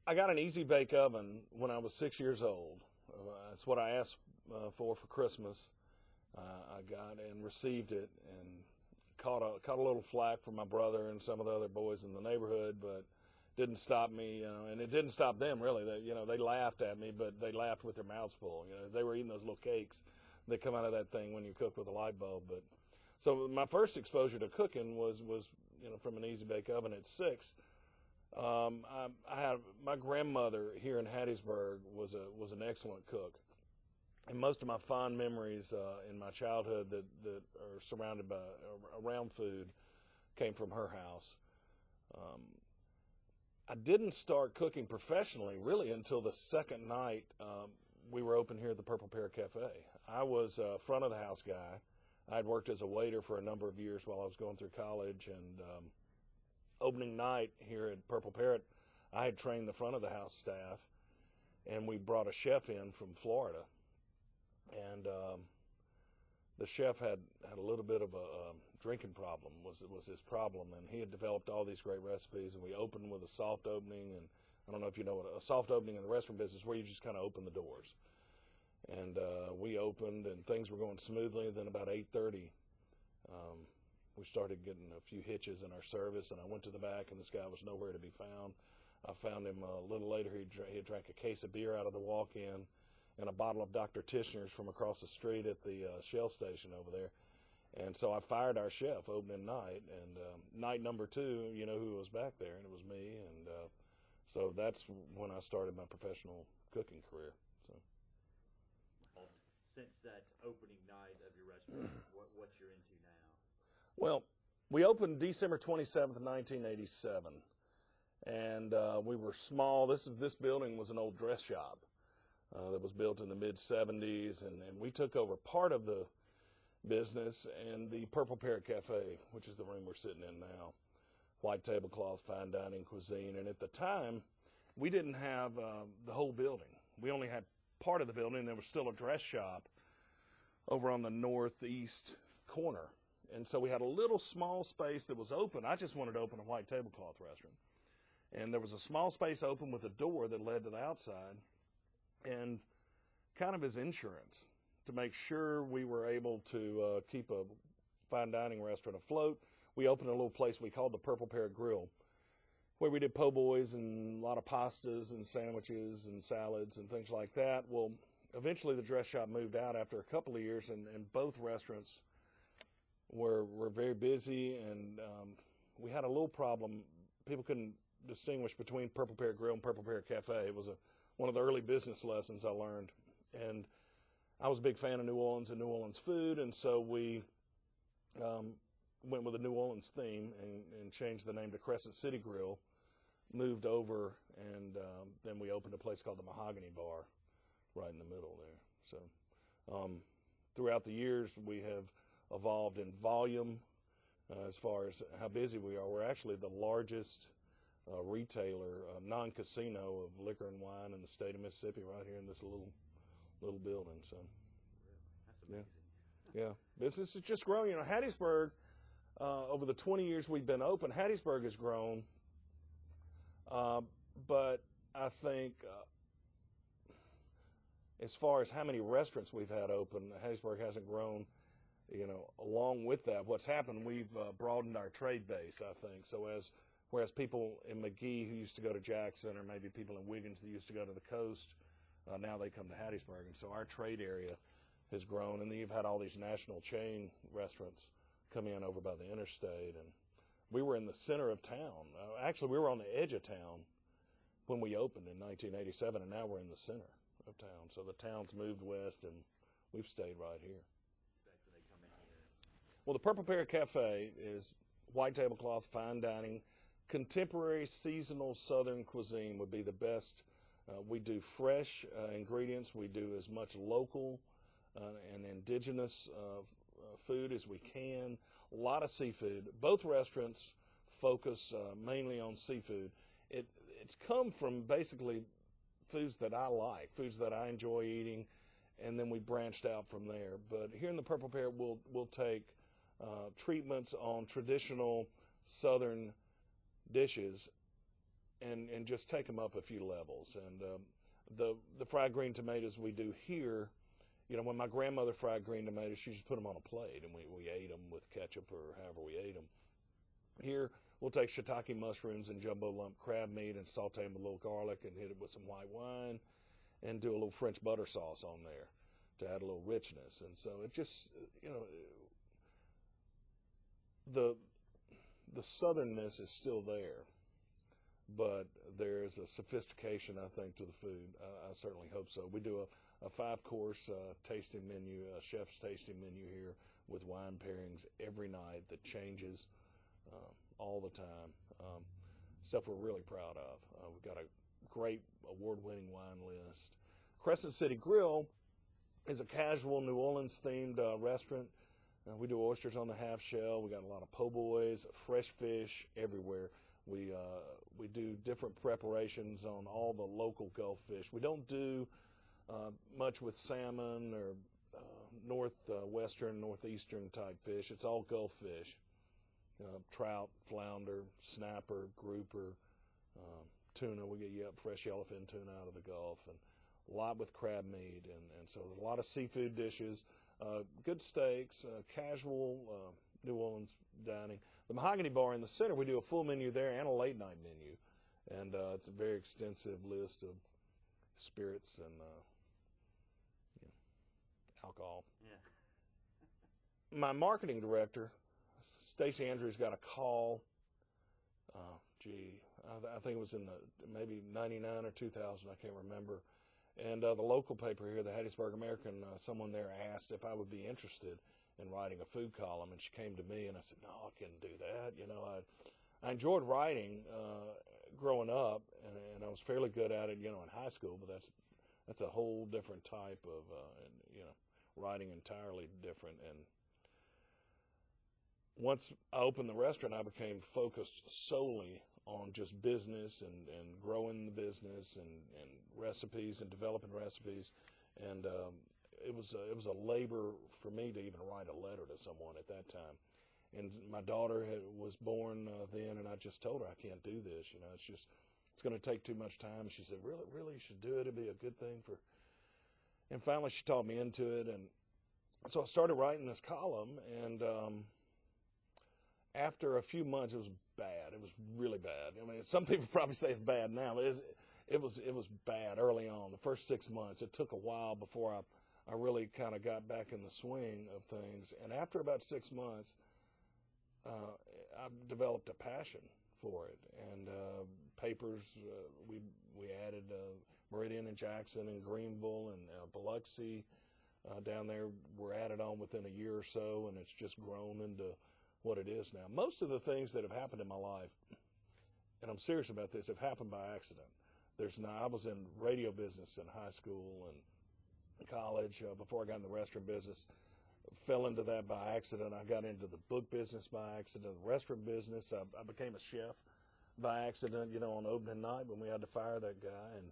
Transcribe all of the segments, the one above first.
I got an easy bake oven when I was 6 years old. That's what I asked for Christmas. I got and received it, and caught a little flack from my brother and some of the other boys in the neighborhood, but didn't stop me, and it didn't stop them really. They laughed at me, but they laughed with their mouths full. They were eating those little cakes that come out of that thing when you cook with a light bulb. But so my first exposure to cooking was from an easy bake oven at 6. I had my grandmother here in Hattiesburg was an excellent cook, and most of my fond memories in my childhood that are surrounded by around food came from her house. I didn't start cooking professionally really until the second night we were open here at the Purple Pear Cafe. I was a front of the house guy. I'd worked as a waiter for a number of years while I was going through college, and opening night here at Purple Parrot, I had trained the front of the house staff, and we brought a chef in from Florida. And the chef had a little bit of a drinking problem, was his problem, and he had developed all these great recipes, and we opened with a soft opening. And I don't know if you know what a soft opening in the restaurant business, where you just kind of open the doors. And we opened, and things were going smoothly. Then about 8:30, we started getting a few hitches in our service, and I went to the back, and this guy was nowhere to be found. I found him a little later. He had drank a case of beer out of the walk-in and a bottle of Dr. Tishner's from across the street at the Shell station over there. And so I fired our chef opening night, and night number 2, you know who was back there, and it was me. And so that's when I started my professional cooking career. So. Since that opening night of your restaurant, what you're into now? Well, we opened December 27th, 1987, and we were small. This building was an old dress shop that was built in the mid-'70s, and we took over part of the business and the Purple Parrot Cafe, which is the room we're sitting in now. White tablecloth, fine dining cuisine, and at the time, we didn't have the whole building. We only had part of the building, and there was still a dress shop over on the northeast corner. And so we had a little small space that was open. I just wanted to open a white tablecloth restaurant. And there was a small space open with a door that led to the outside, and kind of as insurance to make sure we were able to keep a fine dining restaurant afloat. We opened a little place we called the Purple Parrot Grill, where we did po' boys and a lot of pastas and sandwiches and salads and things like that. Well, eventually the dress shop moved out after a couple of years, and both restaurants were very busy, and we had a little problem. People couldn't distinguish between Purple Parrot Grill and Purple Parrot Cafe. It was one of the early business lessons I learned. And I was a big fan of New Orleans and New Orleans food, and so we went with a New Orleans theme and changed the name to Crescent City Grill, moved over, and then we opened a place called the Mahogany Bar right in the middle there. So throughout the years, we have evolved in volume as far as how busy we are. We're actually the largest retailer, non-casino of liquor and wine in the state of Mississippi, right here in this little building. So, yeah, business is just growing. Hattiesburg, over the 20 years we've been open, Hattiesburg has grown, but I think as far as how many restaurants we've had open, Hattiesburg hasn't grown. Along with that, what's happened, we've broadened our trade base, I think. So whereas people in McGee who used to go to Jackson, or maybe people in Wiggins that used to go to the coast, now they come to Hattiesburg. And so our trade area has grown. And then you've had all these national chain restaurants come in over by the interstate. And we were in the center of town. Actually, we were on the edge of town when we opened in 1987, and now we're in the center of town. So the town's moved west, and we've stayed right here. Well, the Purple Parrot Cafe is white tablecloth, fine dining, contemporary seasonal southern cuisine would be the best. We do fresh ingredients. We do as much local and indigenous food as we can. A lot of seafood. Both restaurants focus mainly on seafood. It's come from basically foods that I like, foods that I enjoy eating, and then we branched out from there. But here in the Purple Parrot, we'll take treatments on traditional southern dishes and just take them up a few levels. And the fried green tomatoes we do here, when my grandmother fried green tomatoes, she just put them on a plate, and we ate them with ketchup or however we ate them. Here, we'll take shiitake mushrooms and jumbo lump crab meat and saute them with a little garlic and hit it with some white wine and do a little French butter sauce on there to add a little richness. And so it just, the southernness is still there, but there's a sophistication, I think, to the food. I certainly hope so. We do a 5-course tasting menu, a chef's tasting menu here with wine pairings every night that changes all the time. Stuff we're really proud of. We've got a great award-winning wine list. Crescent City Grill is a casual New Orleans-themed restaurant. We do oysters on the half shell. We got a lot of po' boys, fresh fish everywhere. We do different preparations on all the local Gulf fish. We don't do much with salmon or northwestern, northeastern type fish. It's all Gulf fish. Trout, flounder, snapper, grouper, tuna. We get fresh yellowfin tuna out of the Gulf, and a lot with crab meat, and so a lot of seafood dishes, good steaks, casual New Orleans dining. The Mahogany Bar in the center, we do a full menu there and a late night menu, and it's a very extensive list of spirits and alcohol. Yeah. My marketing director, Stacy Andrews, got a call. I think it was in maybe 99 or 2000. I can't remember. And the local paper here, the Hattiesburg American, someone there asked if I would be interested in writing a food column, and she came to me, and I said, no, I couldn't do that. I enjoyed writing growing up, and I was fairly good at it, in high school, but that's a whole different type of, writing entirely different. And once I opened the restaurant, I became focused solely on just business and growing the business and recipes and developing recipes. And it was a labor for me to even write a letter to someone at that time. And my daughter was born then, and I just told her, I can't do this. It's going to take too much time. She said, really, you should do it. It'd be a good thing for. And finally, she talked me into it, and so I started writing this column. And after a few months, it was bad. It was really bad. I mean, some people probably say it's bad now, but it was bad early on. The first 6 months, it took a while before I really kind of got back in the swing of things. And after about 6 months, I developed a passion for it. And papers, we added Meridian and Jackson and Greenville and Biloxi down there were added on within a year or so, and it's just grown into what it is now. Most of the things that have happened in my life, and I'm serious about this, have happened by accident. I was in radio business in high school and college before I got in the restaurant business. Fell into that by accident. I got into the book business by accident, the restaurant business. I became a chef by accident, on opening night when we had to fire that guy. And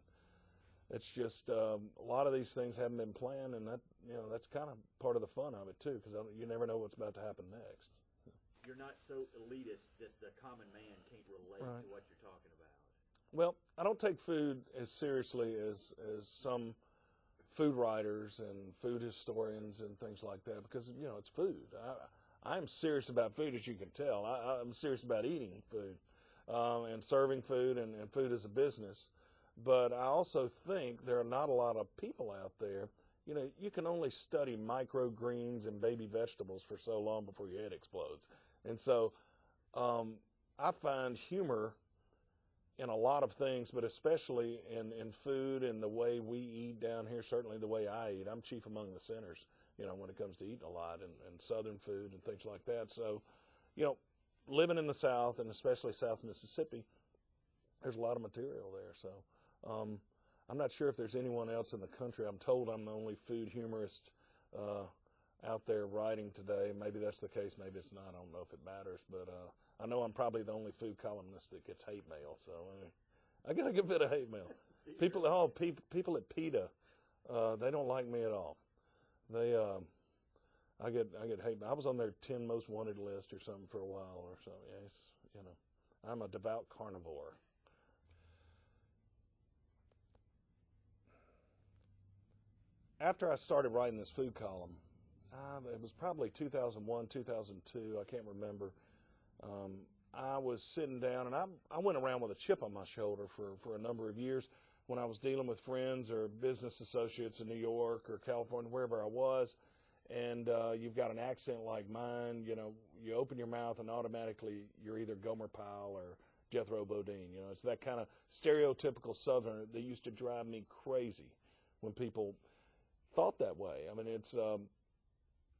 it's just a lot of these things haven't been planned, and that's kind of part of the fun of it too, because you never know what's about to happen next. You're not so elitist that the common man can't relate to what you're talking about. Well, I don't take food as seriously as some food writers and food historians and things like that, because it's food. I'm serious about food, as you can tell. I'm serious about eating food and serving food and food as a business. But I also think there are not a lot of people out there. You can only study microgreens and baby vegetables for so long before your head explodes. And so I find humor in a lot of things, but especially in food and the way we eat down here, certainly the way I eat. I'm chief among the sinners, when it comes to eating a lot and Southern food and things like that. So, living in the South, and especially South Mississippi, there's a lot of material there. So I'm not sure if there's anyone else in the country. I'm told I'm the only food humorist out there writing today. Maybe that's the case. Maybe it's not. I don't know if it matters. But I know I'm probably the only food columnist that gets hate mail. So I get a good bit of hate mail. People at PETA, they don't like me at all. I get hate mail. I was on their 10 most wanted list or something for a while or so. Yes, I'm a devout carnivore. after I started writing this food column, it was probably 2001, 2002, I can't remember. I was sitting down, and I went around with a chip on my shoulder for a number of years when I was dealing with friends or business associates in New York or California, wherever I was, and you've got an accent like mine, you know, you open your mouth and automatically you're either Gomer Pyle or Jethro Bodine. You know, it's that kind of stereotypical Southerner that used to drive me crazy when people thought that way. I mean, it's,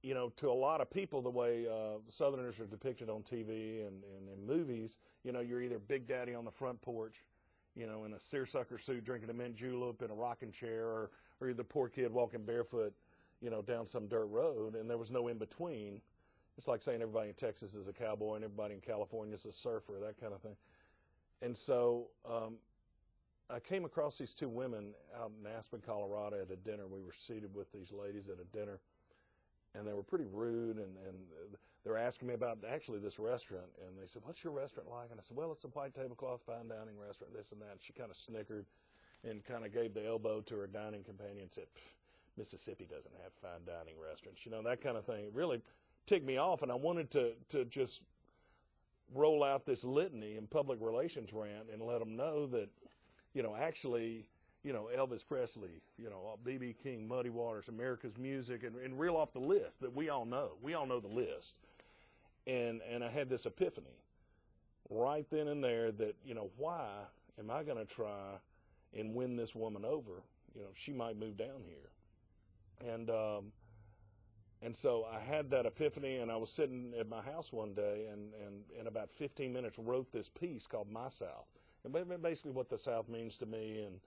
you know, to a lot of people, the way Southerners are depicted on TV and in movies, you know, you're either Big Daddy on the front porch, you know, in a seersucker suit drinking a mint julep in a rocking chair, or you're the poor kid walking barefoot, you know, down some dirt road, and there was no in between. It's like saying everybody in Texas is a cowboy and everybody in California is a surfer, that kind of thing. And so I came across these two women out in Aspen, Colorado at a dinner. We were seated with these ladies at a dinner, and they were pretty rude, and they were asking me about actually this restaurant. And they said, "What's your restaurant like?" And I said, "Well, it's a white tablecloth fine dining restaurant, this and that." And she kind of snickered and kind of gave the elbow to her dining companion and said, "Mississippi doesn't have fine dining restaurants," you know, that kind of thing. It really ticked me off, and I wanted to just roll out this litany in public relations rant and let them know that, you know, actually, you know, Elvis Presley, you know, B.B. King, Muddy Waters, America's Music, and reel off the list that we all know. We all know the list. And I had this epiphany right then and there that, you know, why am I going to try and win this woman over? You know, she might move down here. And so I had that epiphany, and I was sitting at my house one day and in about 15 minutes wrote this piece called My South. And basically what the South means to me, and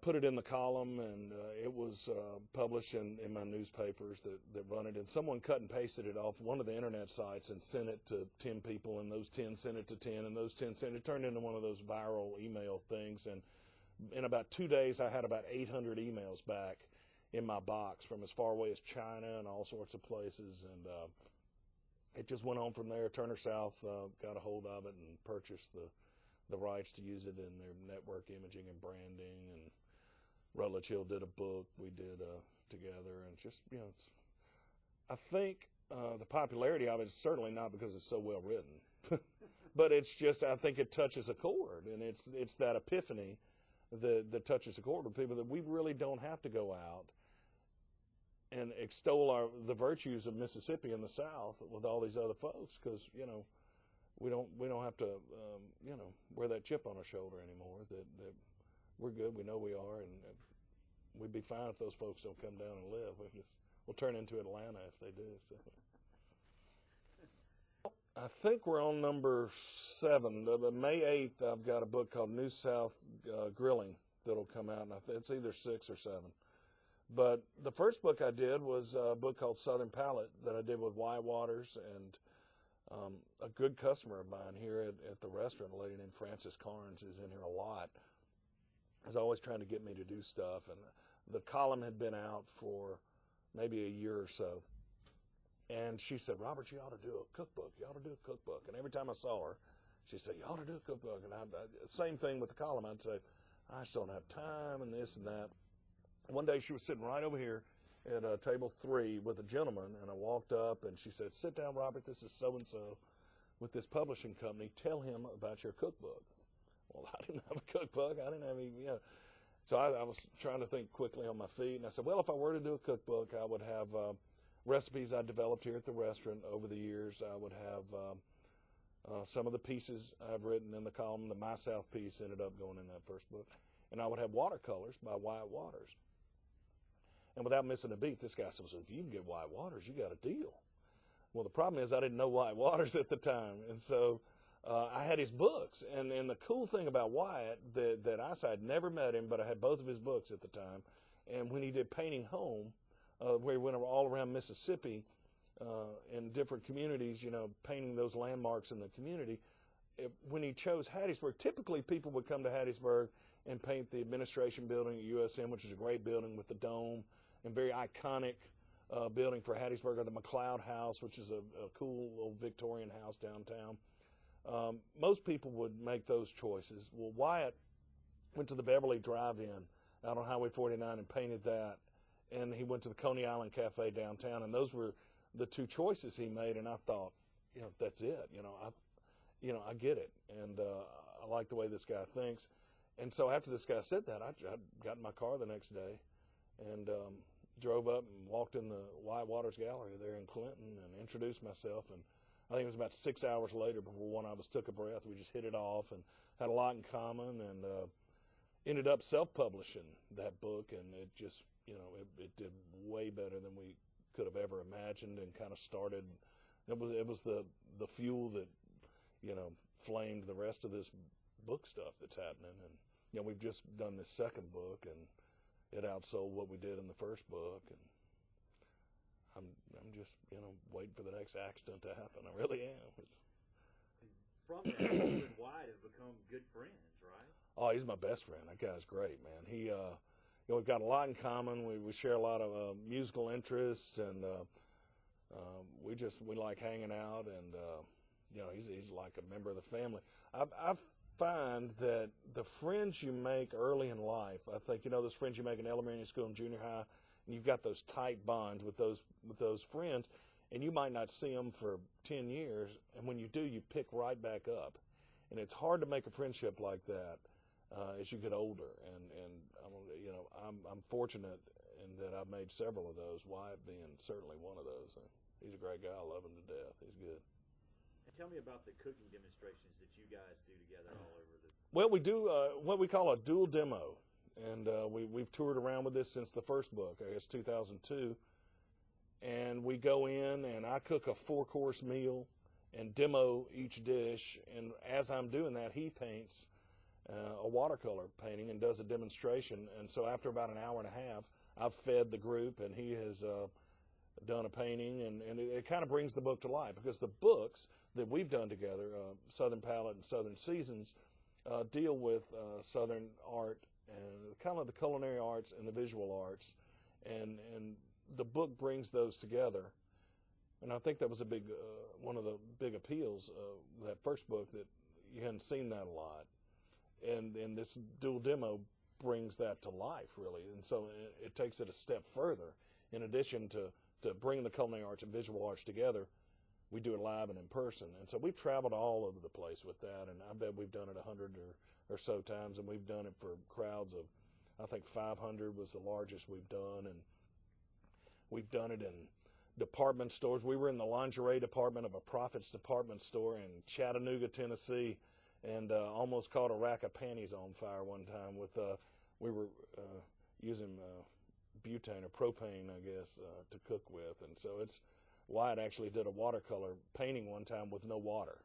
put it in the column, and it was published in my newspapers that run it. And someone cut and pasted it off one of the internet sites and sent it to 10 people, and those 10 sent it to 10, and those 10 sent it. It turned into one of those viral email things. And in about 2 days, I had about 800 emails back in my box from as far away as China and all sorts of places. And it just went on from there. Turner South got a hold of it and purchased the rights to use it in their network imaging and branding. And Rutledge Hill did a book we did together. And just, you know, I think the popularity of it is certainly not because it's so well written, but it's just, I think it touches a chord, and it's that epiphany that touches a chord with people, that we really don't have to go out and extol the virtues of Mississippi and the South with all these other folks, because, you know, we don't have to you know, wear that chip on our shoulder anymore. That we're good. We know we are, and we'd be fine if those folks don't come down and live. We'll turn into Atlanta if they do. So. I think we're on number 7. May 8th, I've got a book called New South Grilling that'll come out, and it's either 6 or 7. But the first book I did was a book called Southern Palate that I did with Wyatt Waters, and a good customer of mine here at the restaurant, a lady named Frances Carnes, is in here a lot. Is always trying to get me to do stuff, and the column had been out for maybe a year or so. And she said, "Robert, you ought to do a cookbook. You ought to do a cookbook." And every time I saw her, she said, "You ought to do a cookbook." And same thing with the column. I'd say, "I just don't have time," and this and that. One day she was sitting right over here at table 3 with a gentleman, and I walked up, and she said, "Sit down, Robert. This is so-and-so with this publishing company. Tell him about your cookbook." Well, I didn't have a cookbook. I didn't have any, you know. So I was trying to think quickly on my feet, and I said, well, if I were to do a cookbook, I would have recipes I developed here at the restaurant over the years. I would have some of the pieces I've written in the column. The My South piece ended up going in that first book. And I would have watercolors by Wyatt Waters. And without missing a beat, this guy says, "If you can get Wyatt Waters, you got a deal." Well, the problem is I didn't know Wyatt Waters at the time. And so I had his books. And the cool thing about Wyatt, that I had never met him, but I had both of his books at the time. And when he did Painting Home, where he went all around Mississippi in different communities, you know, painting those landmarks in the community, when he chose Hattiesburg, typically people would come to Hattiesburg and paint the administration building at USM, which is a great building with the dome and very iconic building for Hattiesburg, or the McLeod House, which is a cool old Victorian house downtown. Most people would make those choices. Well, Wyatt went to the Beverly Drive-In out on Highway 49 and painted that. And he went to the Coney Island Cafe downtown, and those were the two choices he made. And I thought, that's it. I get it, and I like the way this guy thinks. And so after this guy said that, I got in my car the next day and drove up and walked in the White Waters Gallery there in Clinton and introduced myself. And I think it was about 6 hours later before one of us took a breath. We just hit it off and had a lot in common, and ended up self-publishing that book. And it just, it did way better than we could have ever imagined, and kind of started. It was the fuel that flamed the rest of this book stuff that's happening. And we've just done this second book, and it outsold what we did in the first book. And I'm just waiting for the next accident to happen. I really am. From that, you and Wyatt have become good friends, right? Oh, he's my best friend. That guy's great, man. He we've got a lot in common. We share a lot of musical interests, and we like hanging out. And he's like a member of the family. I find that the friends you make early in life, I think those friends you make in elementary school and junior high, and you've got those tight bonds with those friends, and you might not see them for 10 years, and when you do, you pick right back up. And it's hard to make a friendship like that as you get older. And I'm fortunate in that I've made several of those, Wyatt being certainly one of those. He's a great guy. I love him to death. He's good. And tell me about the cooking demonstrations that you guys do together all over the... Well, we do what we call a dual demo. And we've toured around with this since the first book, I guess 2002. And we go in, and I cook a 4-course meal and demo each dish. And as I'm doing that, he paints a watercolor painting and does a demonstration. And so after about an hour and a half, I've fed the group, and he has done a painting. And it kind of brings the book to life, because the books that we've done together, Southern Palette and Southern Seasons, deal with Southern art and kind of the culinary arts and the visual arts, and the book brings those together. And I think that was a big one of the big appeals of that first book, that you hadn't seen that a lot, and this dual demo brings that to life, really. And so it takes it a step further. In addition to bringing the culinary arts and visual arts together, we do it live and in person. And so we've traveled all over the place with that, and I bet we've done it 100 or so times, and we've done it for crowds of, I think 500 was the largest we've done, and we've done it in department stores. We were in the lingerie department of a Prophet's department store in Chattanooga, Tennessee, and almost caught a rack of panties on fire one time. We were using butane or propane, I guess, to cook with. And so Wyatt actually did a watercolor painting one time with no water.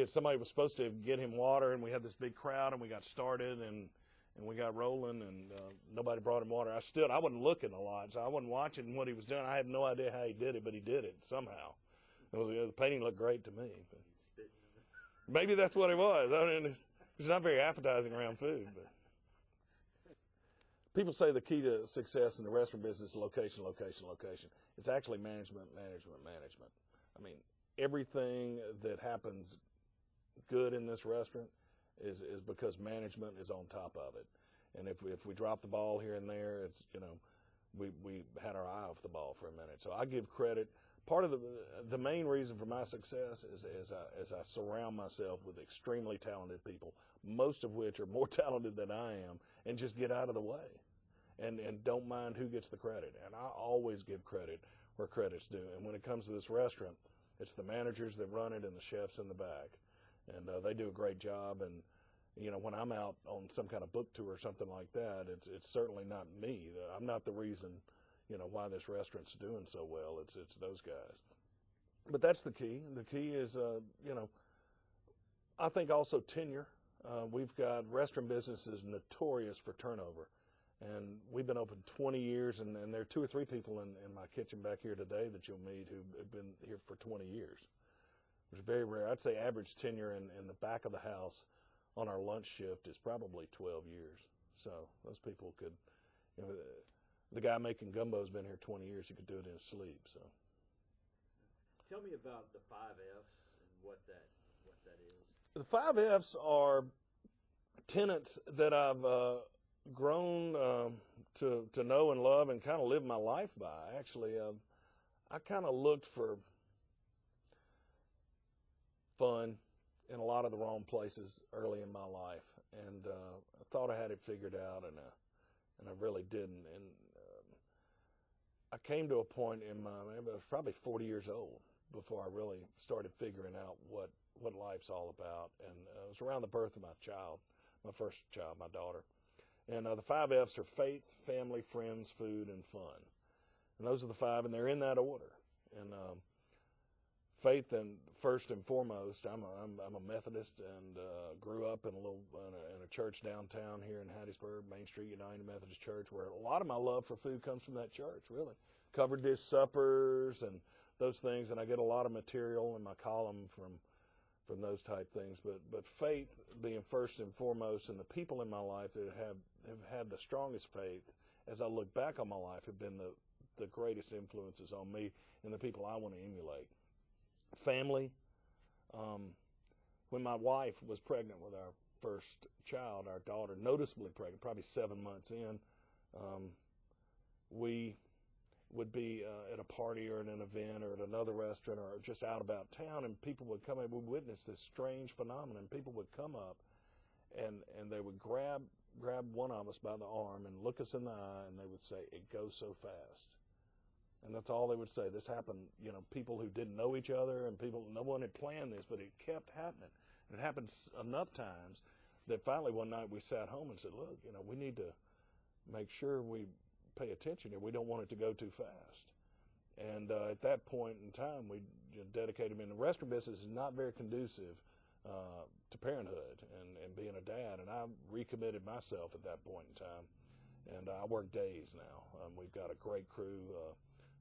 Somebody was supposed to get him water, and we had this big crowd, and we got started, and we got rolling, and nobody brought him water. I wasn't looking a lot, so I wasn't watching what he was doing. I had no idea how he did it, but he did it somehow. The painting looked great to me. But maybe that's what it was. I mean, it's not very appetizing around food. But people say the key to success in the restaurant business is location, location, location. It's actually management, management, management. I mean, everything that happens good in this restaurant is because management is on top of it. And if we drop the ball here and there, it's, we had our eye off the ball for a minute. So I give credit. Part of the main reason for my success is I surround myself with extremely talented people, most of which are more talented than I am, and just get out of the way and don't mind who gets the credit. And I always give credit where credit's due. And when it comes to this restaurant, it's the managers that run it and the chefs in the back. And they do a great job. And, when I'm out on some kind of book tour or something like that, it's certainly not me. I'm not the reason, why this restaurant's doing so well. It's those guys. But that's the key. The key is, I think also tenure. We've got restaurant businesses notorious for turnover. And we've been open 20 years, and there are 2 or 3 people in my kitchen back here today that you'll meet who have been here for 20 years. It's very rare. I'd say average tenure in the back of the house on our lunch shift is probably 12 years. So those people could, the guy making gumbo has been here 20 years. He could do it in his sleep. So, tell me about the 5 F's and what that is. The 5 F's are tenets that I've grown to know and love and kind of live my life by. Actually, I kind of looked for fun in a lot of the wrong places early in my life, and I thought I had it figured out, and I really didn't. And I came to a point in I was probably 40 years old before I really started figuring out what life's all about. And it was around the birth of my first child, my daughter. And the 5 F's are faith, family, friends, food, and fun. And those are the 5, and they're in that order. And faith, and first and foremost, I'm a Methodist, and grew up in a church downtown here in Hattiesburg, Main Street United Methodist Church, where a lot of my love for food comes from that church. Really, covered dish suppers and those things, and I get a lot of material in my column from those type things. But faith being first and foremost, and the people in my life that have had the strongest faith, as I look back on my life, have been the greatest influences on me and the people I want to emulate. Family. When my wife was pregnant with our first child, our daughter, noticeably pregnant, probably 7 months in, we would be at a party or at an event or at another restaurant or just out about town, and people would come and we'd witness this strange phenomenon. People would come up and they would grab one of us by the arm and look us in the eye, and they would say, "It goes so fast." And that's all they would say. This happened, people who didn't know each other, and no one had planned this, but it kept happening. It happened enough times that finally one night we sat home and said, "Look, we need to make sure we pay attention here. We don't want it to go too fast." And at that point in time, we dedicated. The restaurant business is not very conducive to parenthood and being a dad, and I recommitted myself at that point in time. And I work days now. We've got a great crew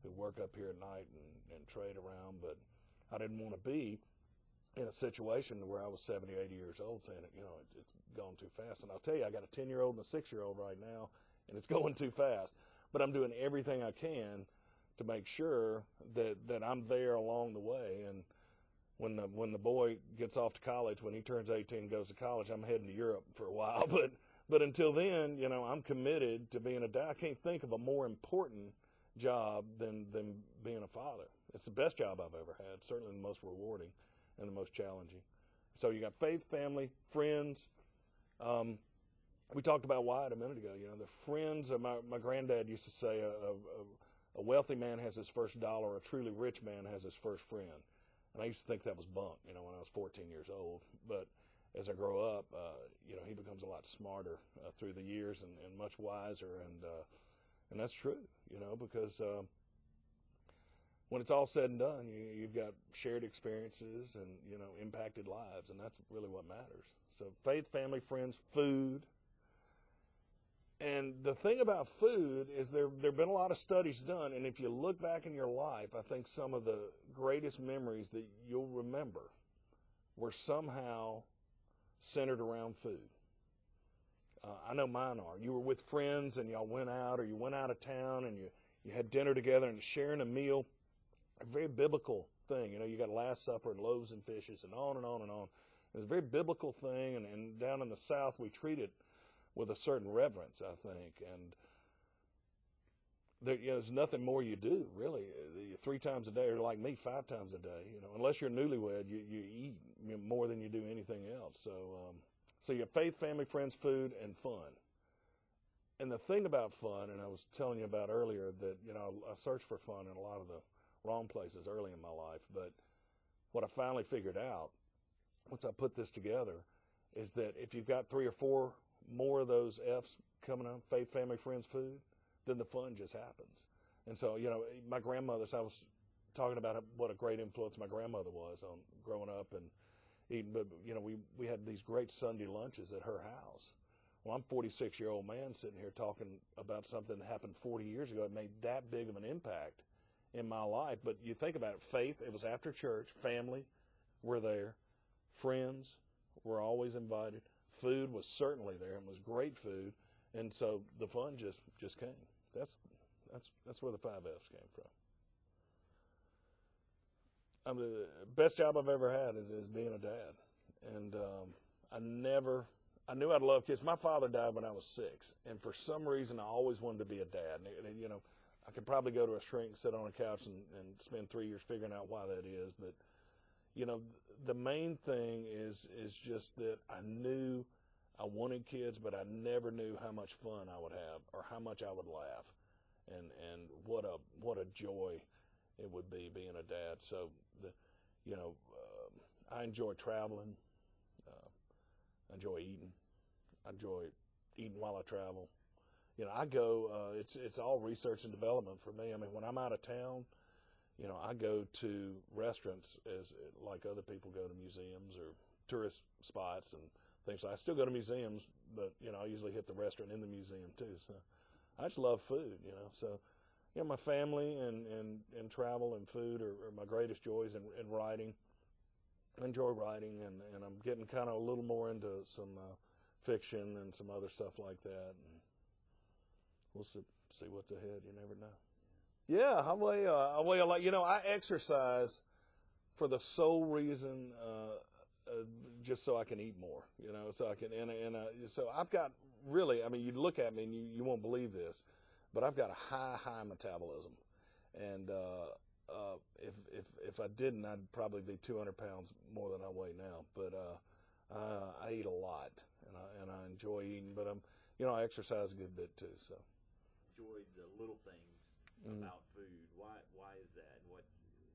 who work up here at night and trade around, but I didn't want to be in a situation where I was 70, 80 years old saying, it's gone too fast. And I'll tell you, I got a 10-year-old and a 6-year-old right now, and it's going too fast. But I'm doing everything I can to make sure that I'm there along the way. And when the boy gets off to college, when he turns 18 and goes to college, I'm heading to Europe for a while. But until then, I'm committed to being a dad. I can't think of a more important job than being a father. It's the best job I've ever had, certainly the most rewarding and the most challenging. So you got faith, family, friends. We talked about Wyatt a minute ago. The friends of my granddad used to say a wealthy man has his first dollar, a truly rich man has his first friend. And I used to think that was bunk, when I was 14 years old. But as I grow up, he becomes a lot smarter through the years and much wiser. And that's true, because when it's all said and done, you've got shared experiences and, impacted lives, and that's really what matters. So faith, family, friends, food. And the thing about food is there have been a lot of studies done, and if you look back in your life, I think some of the greatest memories that you'll remember were somehow centered around food. I know mine are. You were with friends and y'all went out, or you went out of town and you had dinner together, and sharing a meal, a very biblical thing. You got Last Supper and loaves and fishes and on and on and on. It's a very biblical thing, and down in the South we treat it with a certain reverence, I think. And there's nothing more you do, really. 3 times a day, or like me, 5 times a day. Unless you're newlywed, you eat more than you do anything else. So you have faith, family, friends, food, and fun. And the thing about fun, and I was telling you about earlier, that I searched for fun in a lot of the wrong places early in my life. But what I finally figured out, once I put this together, is that if you've got 3 or 4 more of those F's coming up, faith, family, friends, food, then the fun just happens. And so, my grandmother's, I was talking about what a great influence my grandmother was on growing up and eating. But, we had these great Sunday lunches at her house. Well, I'm a 46-year-old man sitting here talking about something that happened 40 years ago. It made that big of an impact in my life. But you think about it, faith, it was after church. Family were there. Friends were always invited. Food was certainly there, and was great food. And so the fun just came. That's where the 5 F's came from. The best job I've ever had is being a dad. And I never I knew I'd love kids. My father died when I was 6, and for some reason I always wanted to be a dad. And you know, I could probably go to a shrink and sit on a couch and spend 3 years figuring out why that is. But you know, the main thing is just that I knew I wanted kids, but I never knew how much fun I would have or how much I would laugh, and what a joy it would be being a dad. So you know, I enjoy traveling. I enjoy eating. I enjoy eating while I travel. You know, I go. It's all research and development for me. I mean, when I'm out of town, you know, I go to restaurants as like other people go to museums or tourist spots and things. I still go to museums, but you know, I usually hit the restaurant in the museum too. So I just love food. You know, so you know, my family and travel and food are my greatest joys. And writing. I enjoy writing, and I'm getting kind of a little more into some fiction and some other stuff like that. And we'll see what's ahead. You never know. Yeah, I weigh a lot. You know, I exercise for the sole reason just so I can eat more. You know, so I can so I've got really. I mean, you look at me and you won't believe this, but I've got a high metabolism, and if I didn't, I'd probably be 200 pounds more than I weigh now. But I eat a lot, and I enjoy eating. But you know, I exercise a good bit too. So enjoy the little things about food. Why is that?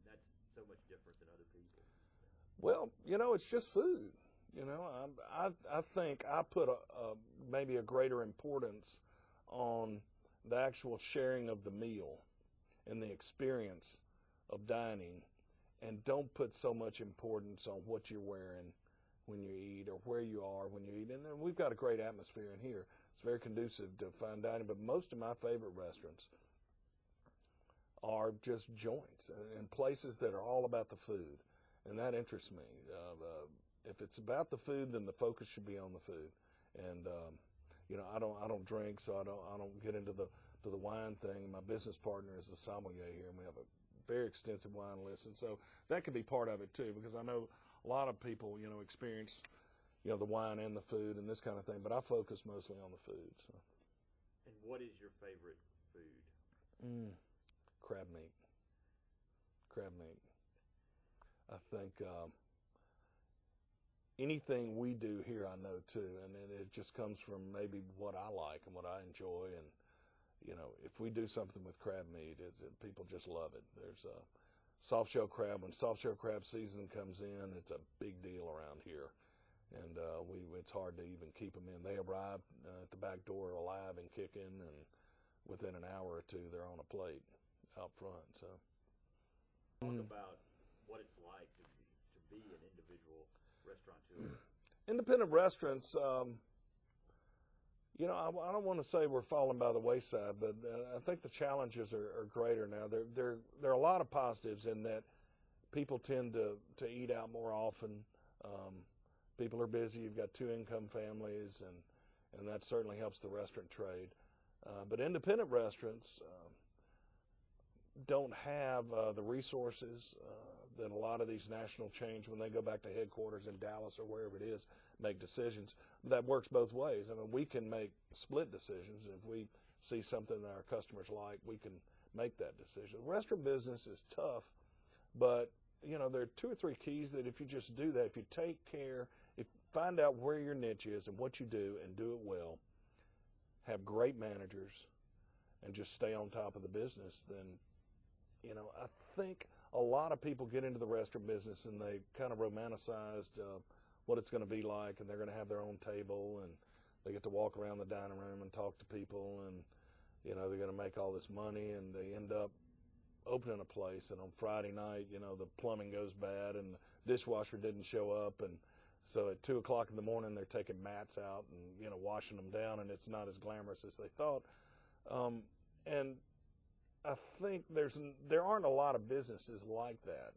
That's so much different than other people. Well, you know, it's just food. You know, I think I put maybe a greater importance on the actual sharing of the meal and the experience of dining, and don't put so much importance on what you're wearing when you eat or where you are when you eat. And then we've got a great atmosphere in here. It's very conducive to fine dining, but most of my favorite restaurants are just joints and places that are all about the food, and that interests me. If it's about the food, then the focus should be on the food. And you know, I don't drink, so I don't get into the wine thing. My business partner is the sommelier here, and we have a very extensive wine list, and so that could be part of it too, because I know a lot of people, you know, experience, you know, the wine and the food and this kind of thing, but I focus mostly on the food. So. And what is your favorite food? Crab meat. Crab meat. I think anything we do here, I know too, and it just comes from maybe what I like and what I enjoy. And you know, if we do something with crab meat, people just love it. There's a soft shell crab. When soft shell crab season comes in, it's a big deal around here, and it's hard to even keep them in. They arrive at the back door alive and kicking, and within an hour or two, they're on a plate out front. So, talk about what it's like to be an individual restaurateur. Independent restaurants. You know, I don't want to say we're falling by the wayside, but I think the challenges are greater now. There are a lot of positives in that people tend to eat out more often. People are busy. You've got 2-income families, and that certainly helps the restaurant trade. But independent restaurants don't have the resources that a lot of these national chains, when they go back to headquarters in Dallas or wherever it is, make decisions. That works both ways. I mean, we can make split decisions. If we see something that our customers like, we can make that decision. The restaurant business is tough, but you know, there are 2 or 3 keys that if you just do that, if you take care, if find out where your niche is and what you do and do it well, have great managers, and just stay on top of the business, then, you know, I think a lot of people get into the restaurant business and they kind of romanticized what it's going to be like, and they're going to have their own table, and they get to walk around the dining room and talk to people, and, you know, they're going to make all this money, and they end up opening a place, and on Friday night, you know, the plumbing goes bad, and the dishwasher didn't show up, and so at 2 o'clock in the morning, they're taking mats out and, you know, washing them down, and it's not as glamorous as they thought. And I think there aren't a lot of businesses like that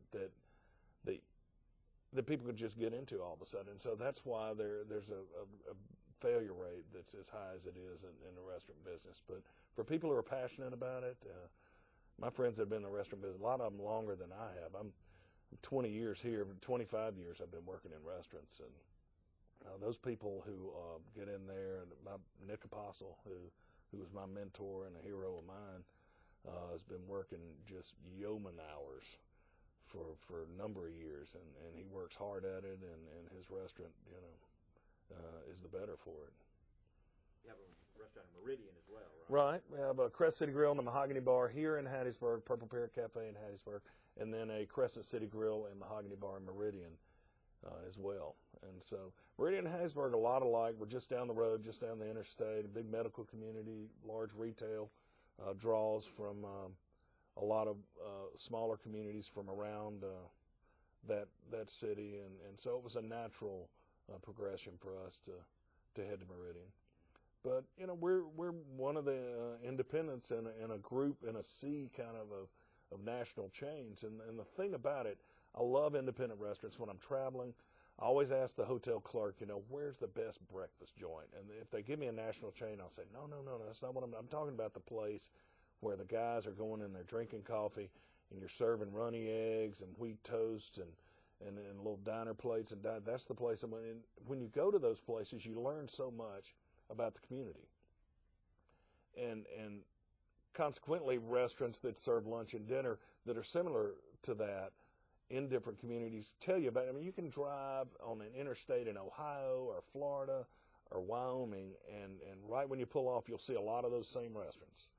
people could just get into all of a sudden. So that's why there's a failure rate that's as high as it is in the restaurant business. But for people who are passionate about it, my friends that have been in the restaurant business, a lot of them longer than I have. I'm 20 years here, 25 years I've been working in restaurants, and those people who get in there, and Nick Apostle, who was my mentor and a hero of mine, has been working just yeoman hours for a number of years, and he works hard at it, and his restaurant, is the better for it. You have a restaurant in Meridian as well, right? Right. We have a Crescent City Grill and a Mahogany Bar here in Hattiesburg, Purple Parrot Cafe in Hattiesburg, and then a Crescent City Grill and Mahogany Bar in Meridian as well. And so Meridian and Hattiesburg, a lot alike. We're just down the road, just down the interstate, a big medical community, large retail, draws from a lot of smaller communities from around that city. And so it was a natural progression for us to head to Meridian. But, we're one of the independents in a group, in a sea kind of national chains. And the thing about it, I love independent restaurants. When I'm traveling, I always ask the hotel clerk, where's the best breakfast joint? And if they give me a national chain, I'll say, no, that's not what I'm talking about. The place where the guys are going in there drinking coffee, and you're serving runny eggs and wheat toast and little diner plates. And that's the place I'm in. When you go to those places, you learn so much about the community. And consequently, restaurants that serve lunch and dinner that are similar to that in different communities tell you about it. I mean, you can drive on an interstate in Ohio or Florida or Wyoming, and right when you pull off, you'll see a lot of those same restaurants.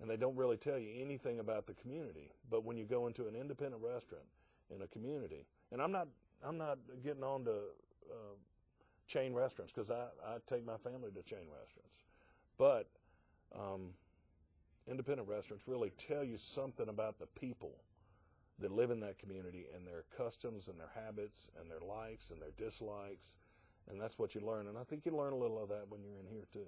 And they don't really tell you anything about the community. But when you go into an independent restaurant in a community, and I'm not getting on to chain restaurants, because I take my family to chain restaurants. But independent restaurants really tell you something about the people that live in that community and their customs and their habits and their likes and their dislikes. And that's what you learn. And I think you learn a little of that when you're in here too.